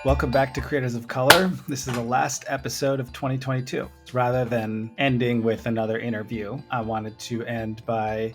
Welcome back to Creators of Color. This is the last episode of 2022. Rather than ending with another interview, I wanted to end by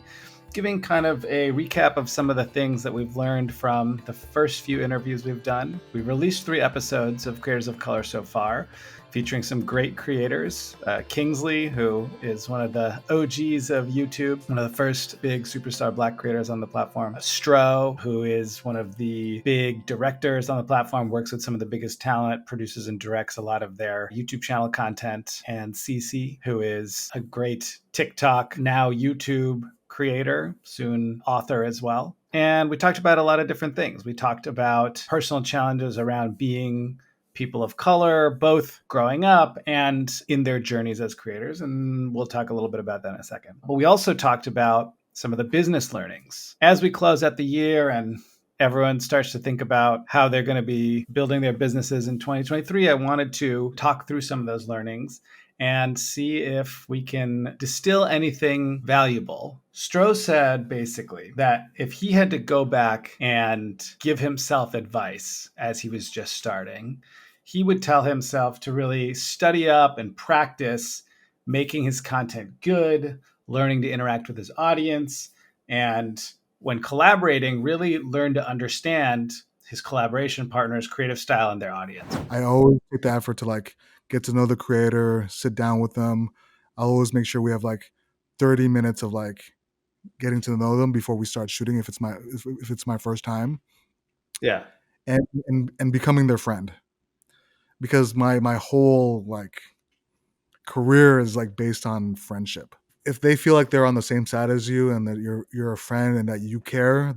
giving kind of a recap of some of the things that we've learned from the first few interviews we've done. We've released 3 episodes of Creators of Color so far, featuring some great creators. Kingsley, who is one of the OGs of YouTube, one of the first big superstar Black creators on the platform. Stro, who is one of the big directors on the platform, works with some of the biggest talent, produces and directs a lot of their YouTube channel content. And Cece, who is a great TikTok, now YouTube creator, soon author as well. And we talked about a lot of different things. We talked about personal challenges around being people of color, both growing up and in their journeys as creators. And we'll talk a little bit about that in a second. But we also talked about some of the business learnings. As we close out the year and everyone starts to think about how they're going to be building their businesses in 2023, I wanted to talk through some of those learnings and see if we can distill anything valuable. Stro said basically that if he had to go back and give himself advice as he was just starting, he would tell himself to really study up and practice making his content good, learning to interact with his audience, and when collaborating, really learn to understand his collaboration partners' creative style and their audience. I always take the effort to get to know the creator, sit down with them. I'll always make sure we have 30 minutes of getting to know them before we start shooting if it's my first time. Yeah. And becoming their friend. Because my whole career is based on friendship. If they feel like they're on the same side as you and that you're a friend and that you care,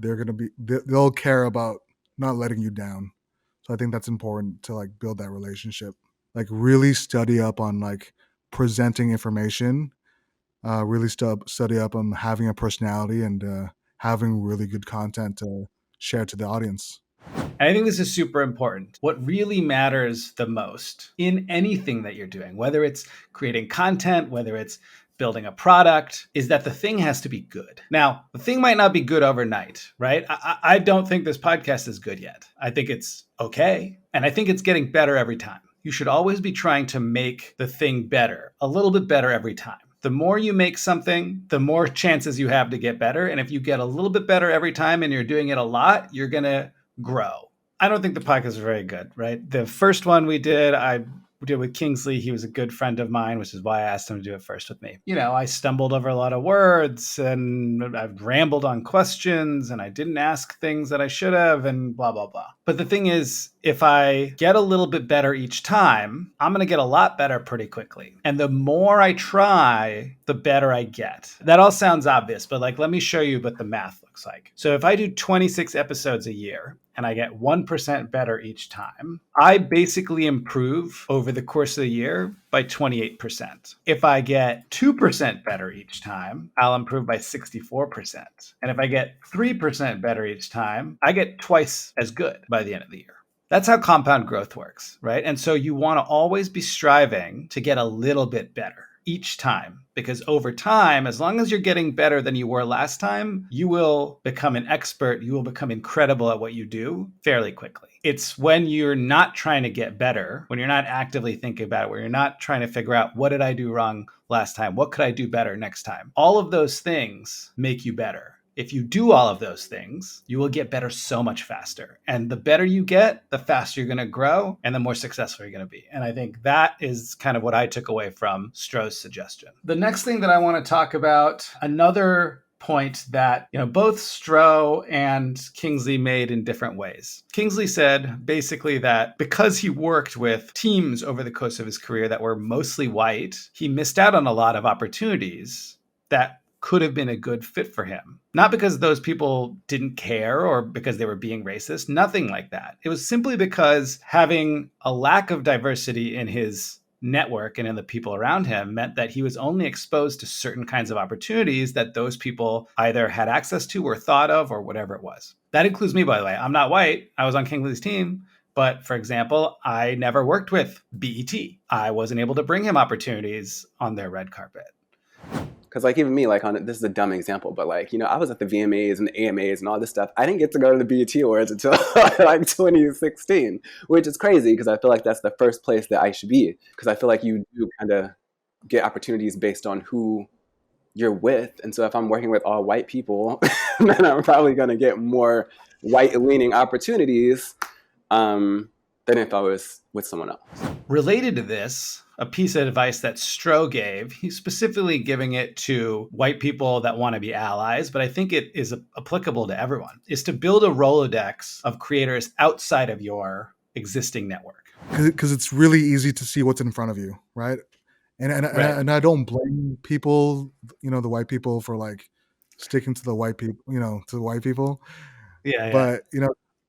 they'll care about not letting you down. So I think that's important to build that relationship. Really study up on presenting information. Really study up on having a personality and having really good content to share to the audience. And I think this is super important. What really matters the most in anything that you're doing, whether it's creating content, whether it's building a product, is that the thing has to be good. Now, the thing might not be good overnight, right? I don't think this podcast is good yet. I think it's okay. And I think it's getting better every time. You should always be trying to make the thing better, a little bit better every time. The more you make something, the more chances you have to get better. And if you get a little bit better every time and you're doing it a lot, you're going to grow. I don't think the podcast is very good, right? The first one we did, I did with Kingsley. He was a good friend of mine, which is why I asked him to do it first with me. I stumbled over a lot of words and I've rambled on questions and I didn't ask things that I should have and blah, blah, blah. But the thing is, if I get a little bit better each time, I'm going to get a lot better pretty quickly. And the more I try, the better I get. That all sounds obvious, but let me show you what the math looks like. So if I do 26 episodes a year, and I get 1% better each time, I basically improve over the course of the year by 28%. If I get 2% better each time, I'll improve by 64%. And if I get 3% better each time, I get twice as good by the end of the year. That's how compound growth works, right? And so you want to always be striving to get a little bit better each time, because over time, as long as you're getting better than you were last time, you will become an expert. You will become incredible at what you do fairly quickly. It's when you're not trying to get better, when you're not actively thinking about it, where you're not trying to figure out, what did I do wrong last time? What could I do better next time? All of those things make you better. If you do all of those things, you will get better so much faster. And the better you get, the faster you're going to grow and the more successful you're going to be. And I think that is kind of what I took away from Stro's suggestion. The next thing that I want to talk about, another point that both Stro and Kingsley made in different ways. Kingsley said basically that because he worked with teams over the course of his career that were mostly white, he missed out on a lot of opportunities that could have been a good fit for him. Not because those people didn't care or because they were being racist, nothing like that. It was simply because having a lack of diversity in his network and in the people around him meant that he was only exposed to certain kinds of opportunities that those people either had access to or thought of or whatever it was. That includes me, by the way. I'm not white. I was on Kingsley's team. But for example, I never worked with BET. I wasn't able to bring him opportunities on their red carpet. Because like even me, like on this is a dumb example, but like, I was at the VMAs and the AMAs and all this stuff. I didn't get to go to the BET Awards until like 2016, which is crazy because I feel like that's the first place that I should be. Because I feel like you do kind of get opportunities based on who you're with. And so if I'm working with all white people, then I'm probably going to get more white leaning opportunities than if I was with someone else. Related to this, a piece of advice that Stro gave, he's specifically giving it to white people that want to be allies, but I think it is applicable to everyone, is to build a Rolodex of creators outside of your existing network. Because it's really easy to see what's in front of you, right? And I don't blame people, the white people for like sticking to the white people, to the white people. Yeah. But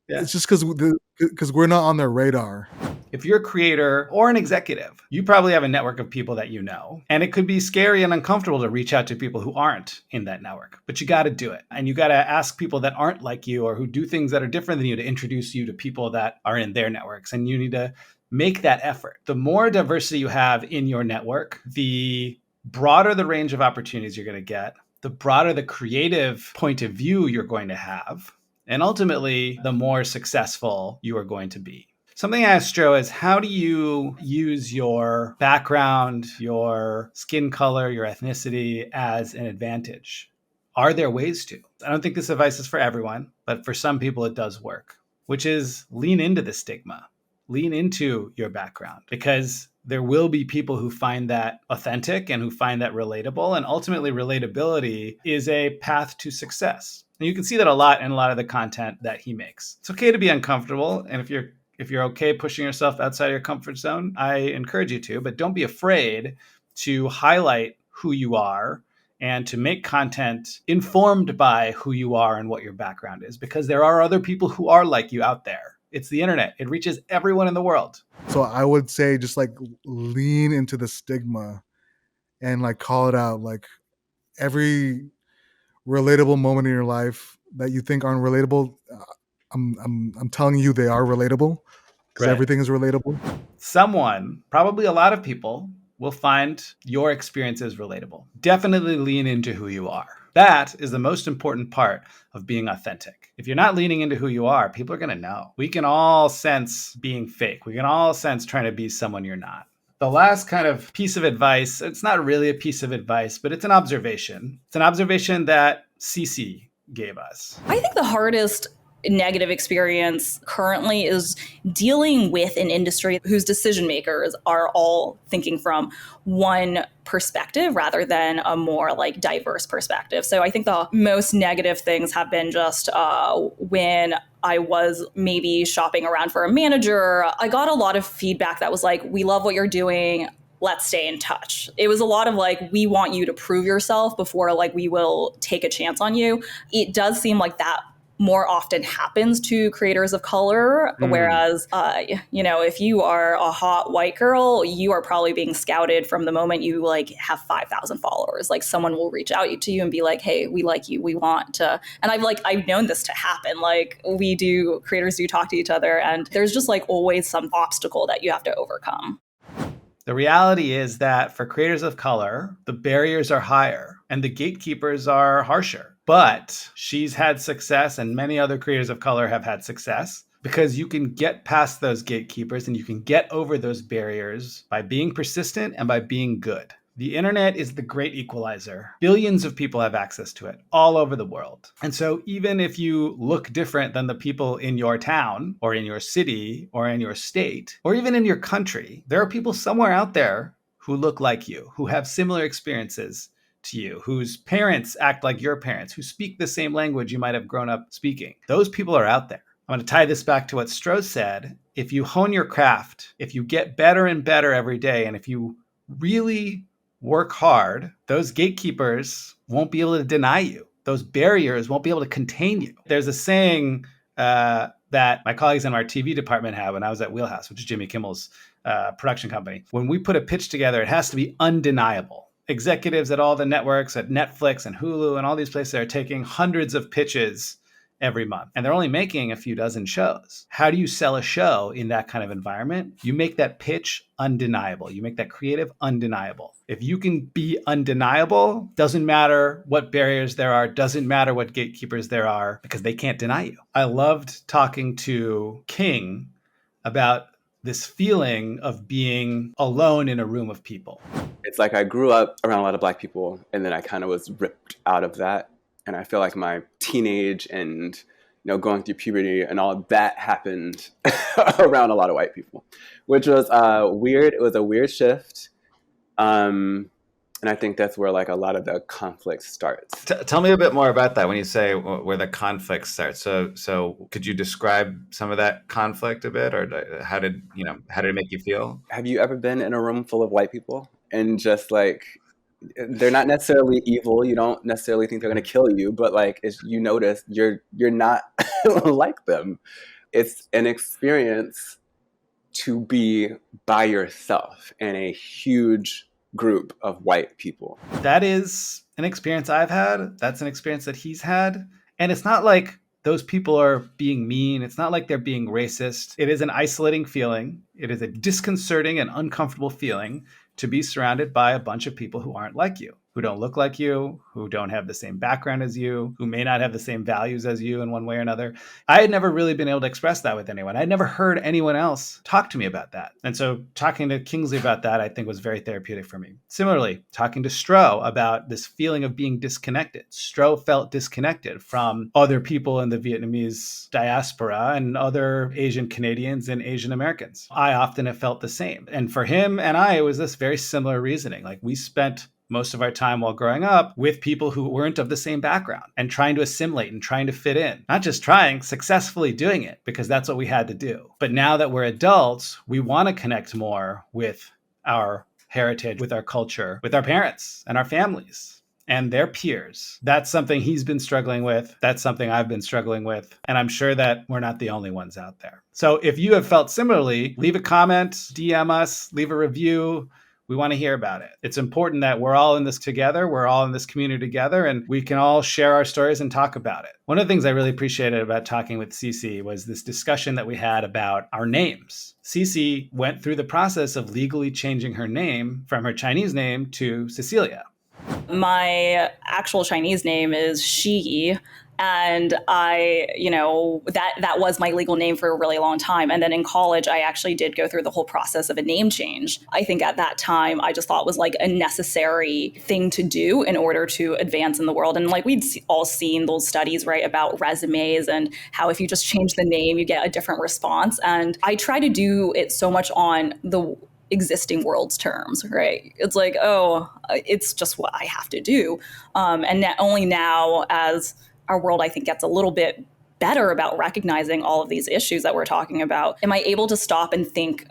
it's just because we're not on their radar. If you're a creator or an executive, you probably have a network of people that you know. And it could be scary and uncomfortable to reach out to people who aren't in that network. But you got to do it. And you got to ask people that aren't like you or who do things that are different than you to introduce you to people that are in their networks. And you need to make that effort. The more diversity you have in your network, the broader the range of opportunities you're going to get, the broader the creative point of view you're going to have, and ultimately, the more successful you are going to be. Something I asked Stro is, how do you use your background, your skin color, your ethnicity as an advantage? Are there ways to? I don't think this advice is for everyone, but for some people it does work, which is lean into the stigma. Lean into your background, because there will be people who find that authentic and who find that relatable. And ultimately, relatability is a path to success. And you can see that a lot in a lot of the content that he makes. It's okay to be uncomfortable. And if you're okay pushing yourself outside your comfort zone, I encourage you to, but don't be afraid to highlight who you are and to make content informed by who you are and what your background is, because there are other people who are like you out there. It's the internet. It reaches everyone in the world. So I would say just like lean into the stigma and like call it out. Like every relatable moment in your life that you think aren't relatable, I'm telling you they are relatable, because everything is relatable. Someone, probably a lot of people, will find your experiences relatable. Definitely lean into who you are. That is the most important part of being authentic. If you're not leaning into who you are, people are going to know. We can all sense being fake. We can all sense trying to be someone you're not. The last kind of piece of advice, it's not really a piece of advice, but it's an observation. It's an observation that Cece gave us. I think the hardest negative experience currently is dealing with an industry whose decision makers are all thinking from one perspective rather than a more like diverse perspective. So I think the most negative things have been just when I was maybe shopping around for a manager, I got a lot of feedback that was like, we love what you're doing. Let's stay in touch. It was a lot of like, we want you to prove yourself before like we will take a chance on you. It does seem like that more often happens to creators of color. Whereas, if you are a hot white girl, you are probably being scouted from the moment you like have 5,000 followers. Like someone will reach out to you and be like, hey, we like you. We want to. And I've known this to happen. Like creators do talk to each other, and there's just like always some obstacle that you have to overcome. The reality is that for creators of color, the barriers are higher and the gatekeepers are harsher. But she's had success, and many other creators of color have had success, because you can get past those gatekeepers and you can get over those barriers by being persistent and by being good. The internet is the great equalizer. Billions of people have access to it all over the world. And so even if you look different than the people in your town or in your city or in your state or even in your country, there are people somewhere out there who look like you, who have similar experiences to you, whose parents act like your parents, who speak the same language you might have grown up speaking. Those people are out there. I'm going to tie this back to what Stro said. If you hone your craft, if you get better and better every day, and if you really work hard, those gatekeepers won't be able to deny you. Those barriers won't be able to contain you. There's a saying that my colleagues in our TV department have when I was at Wheelhouse, which is Jimmy Kimmel's production company. When we put a pitch together, it has to be undeniable. Executives at all the networks, at Netflix and Hulu and all these places are taking hundreds of pitches every month and they're only making a few dozen shows. How do you sell a show in that kind of environment? You make that pitch undeniable. You make that creative undeniable. If you can be undeniable, doesn't matter what barriers there are, doesn't matter what gatekeepers there are, because they can't deny you. I loved talking to King about this feeling of being alone in a room of people. It's like I grew up around a lot of Black people, and then I kind of was ripped out of that. And I feel like my teenage and going through puberty and all that happened around a lot of white people, which was weird. It was a weird shift. And I think that's where like a lot of the conflict starts. Tell me a bit more about that when you say where the conflict starts. So could you describe some of that conflict a bit, or how did it make you feel? Have you ever been in a room full of white people and just like, they're not necessarily evil. You don't necessarily think they're going to kill you, but like, as you notice, you're not like them. It's an experience to be by yourself in a huge group of white people. That is an experience I've had. That's an experience that he's had. And it's not like those people are being mean. It's not like they're being racist. It is an isolating feeling. It is a disconcerting and uncomfortable feeling to be surrounded by a bunch of people who aren't like you, who don't look like you, who don't have the same background as you, who may not have the same values as you in one way or another. I had never really been able to express that with anyone. I'd never heard anyone else talk to me about that. And so talking to Kingsley about that, I think, was very therapeutic for me. Similarly, talking to Stro about this feeling of being disconnected. Stro felt disconnected from other people in the Vietnamese diaspora and other Asian Canadians and Asian Americans. I often have felt the same. And for him and I, it was this very similar reasoning. Like, we spent most of our time while growing up with people who weren't of the same background and trying to assimilate and trying to fit in. Not just trying, successfully doing it, because that's what we had to do. But now that we're adults, we want to connect more with our heritage, with our culture, with our parents and our families and their peers. That's something he's been struggling with. That's something I've been struggling with. And I'm sure that we're not the only ones out there. So if you have felt similarly, leave a comment, DM us, leave a review. We want to hear about it. It's important that we're all in this together. We're all in this community together, and we can all share our stories and talk about it. One of the things I really appreciated about talking with Cece was this discussion that we had about our names. Cece went through the process of legally changing her name from her Chinese name to Cecilia. My actual Chinese name is Xie. And that was my legal name for a really long time. And then in college, I actually did go through the whole process of a name change. I think at that time, I just thought it was like a necessary thing to do in order to advance in the world. And like we'd all seen those studies, right, about resumes and how if you just change the name, you get a different response. And I try to do it so much on the existing world's terms, right? It's like, it's just what I have to do. And only now as our world, I think, gets a little bit better about recognizing all of these issues that we're talking about. Am I able to stop and think,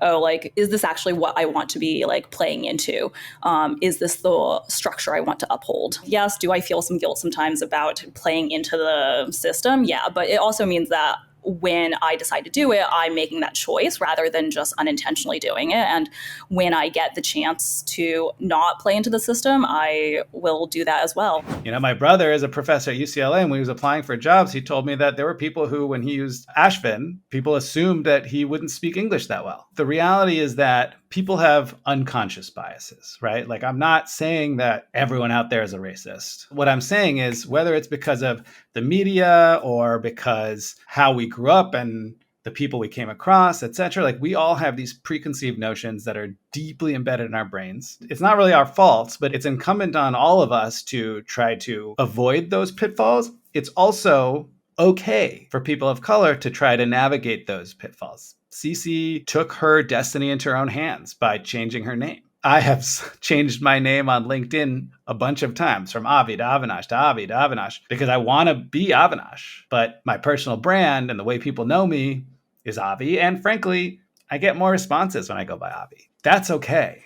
is this actually what I want to be like playing into? Is this the structure I want to uphold? Yes. Do I feel some guilt sometimes about playing into the system? Yeah. But it also means that when I decide to do it, I'm making that choice rather than just unintentionally doing it. And when I get the chance to not play into the system, I will do that as well. My brother is a professor at UCLA, and when he was applying for jobs, he told me that there were people who, when he used Ashvin, people assumed that he wouldn't speak English that well. The reality is that people have unconscious biases, right? Like, I'm not saying that everyone out there is a racist. What I'm saying is, whether it's because of the media or because how we grew up and the people we came across, etc., like, we all have these preconceived notions that are deeply embedded in our brains. It's not really our fault, but it's incumbent on all of us to try to avoid those pitfalls. It's also okay for people of color to try to navigate those pitfalls. Cece took her destiny into her own hands by changing her name. I have changed my name on LinkedIn a bunch of times, from Avi to Avinash to Avi to Avinash, because I want to be Avinash. But my personal brand and the way people know me is Avi. And frankly, I get more responses when I go by Avi. That's okay.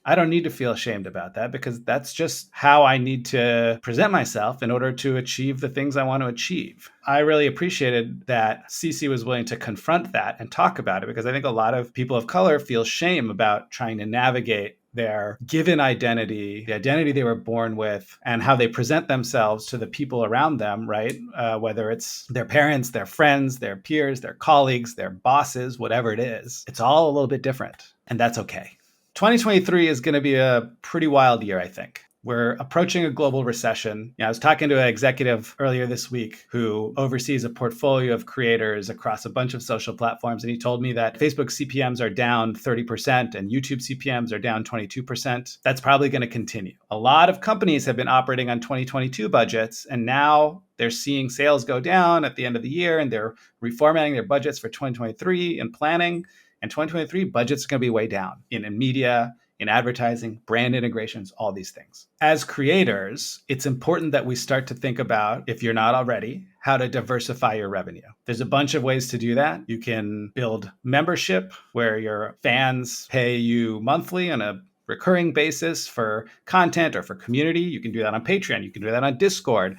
I don't need to feel ashamed about that, because that's just how I need to present myself in order to achieve the things I want to achieve. I really appreciated that Cece was willing to confront that and talk about it, because I think a lot of people of color feel shame about trying to navigate their given identity, the identity they were born with, and how they present themselves to the people around them, right? Whether it's their parents, their friends, their peers, their colleagues, their bosses, whatever it is, it's all a little bit different. And that's okay. 2023 is going to be a pretty wild year, I think. We're approaching a global recession. I was talking to an executive earlier this week who oversees a portfolio of creators across a bunch of social platforms. And he told me that Facebook CPMs are down 30% and YouTube CPMs are down 22%. That's probably going to continue. A lot of companies have been operating on 2022 budgets, and now they're seeing sales go down at the end of the year, and they're reformatting their budgets for 2023 and planning. And 2023 budgets are going to be way down in media, in advertising, brand integrations, all these things. As creators, it's important that we start to think about, if you're not already, how to diversify your revenue. There's a bunch of ways to do that. You can build membership where your fans pay you monthly on a recurring basis for content or for community. You can do that on Patreon. You can do that on Discord.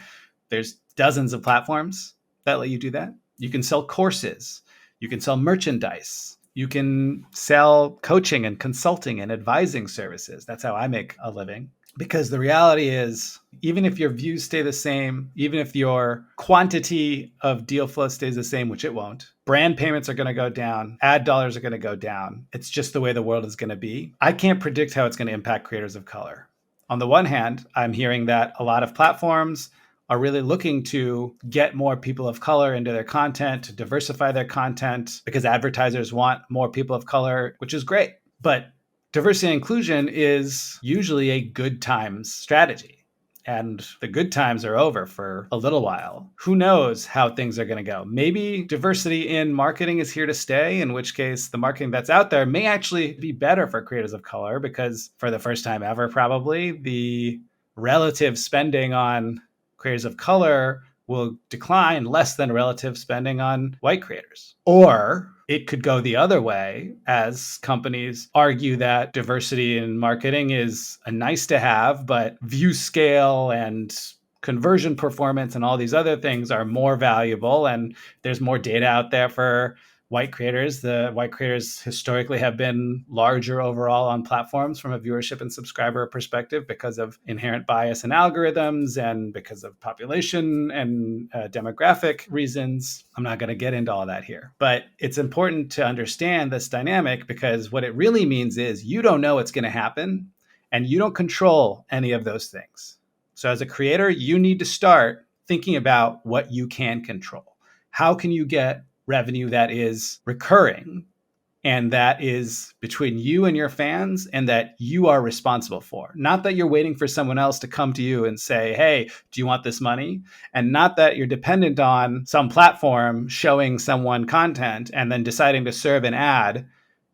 There's dozens of platforms that let you do that. You can sell courses. You can sell merchandise. You can sell coaching and consulting and advising services. That's how I make a living. Because the reality is, even if your views stay the same, even if your quantity of deal flow stays the same, which it won't, brand payments are going to go down, ad dollars are going to go down. It's just the way the world is going to be. I can't predict how it's going to impact creators of color. On the one hand, I'm hearing that a lot of platforms are really looking to get more people of color into their content, to diversify their content, because advertisers want more people of color, which is great. But diversity and inclusion is usually a good times strategy. And the good times are over for a little while. Who knows how things are going to go? Maybe diversity in marketing is here to stay, in which case the marketing that's out there may actually be better for creators of color, because for the first time ever, probably, the relative spending on creators of color will decline less than relative spending on white creators. Or it could go the other way, as companies argue that diversity in marketing is a nice to have, but view scale and conversion performance and all these other things are more valuable. And there's more data out there for white creators. The white creators historically have been larger overall on platforms from a viewership and subscriber perspective because of inherent bias in algorithms and because of population and demographic reasons. I'm not going to get into all that here, but it's important to understand this dynamic, because what it really means is you don't know what's going to happen and you don't control any of those things. So as a creator, you need to start thinking about what you can control. How can you get revenue that is recurring and that is between you and your fans and that you are responsible for? Not that you're waiting for someone else to come to you and say, hey, do you want this money? And not that you're dependent on some platform showing someone content and then deciding to serve an ad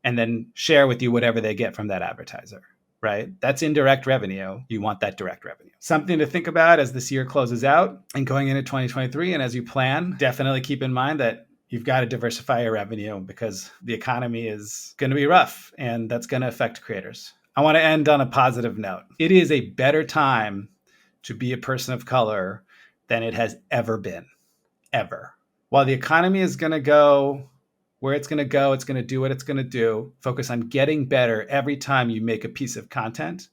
and then share with you whatever they get from that advertiser. Right? That's indirect revenue. You want that direct revenue. Something to think about as this year closes out and going into 2023. And as you plan, definitely keep in mind that you've got to diversify your revenue, because the economy is going to be rough and that's going to affect creators. I want to end on a positive note. It is a better time to be a person of color than it has ever been, ever. While the economy is going to go where it's going to go, it's going to do what it's going to do. Focus on getting better every time you make a piece of content,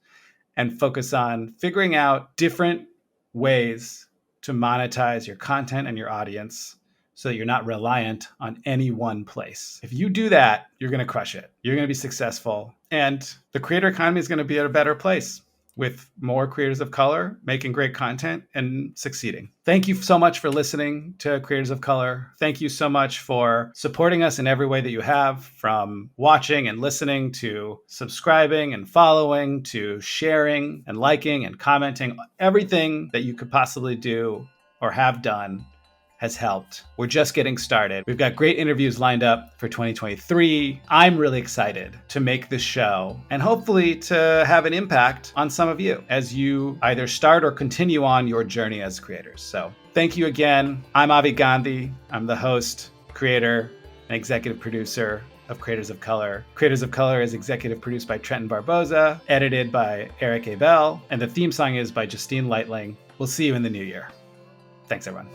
and focus on figuring out different ways to monetize your content and your audience so that you're not reliant on any one place. If you do that, you're going to crush it. You're going to be successful. And the creator economy is going to be at a better place, with more creators of color making great content and succeeding. Thank you so much for listening to Creators of Color. Thank you so much for supporting us in every way that you have, from watching and listening to subscribing and following to sharing and liking and commenting. Everything that you could possibly do or have done has helped. We're just getting started. We've got great interviews lined up for 2023. I'm really excited to make this show and hopefully to have an impact on some of you as you either start or continue on your journey as creators. So thank you again. I'm Avi Gandhi. I'm the host, creator, and executive producer of Creators of Color. Creators of Color is executive produced by Trenton Barboza, edited by Eric Abel, and the theme song is by Justine Lightling. We'll see you in the new year. Thanks, everyone.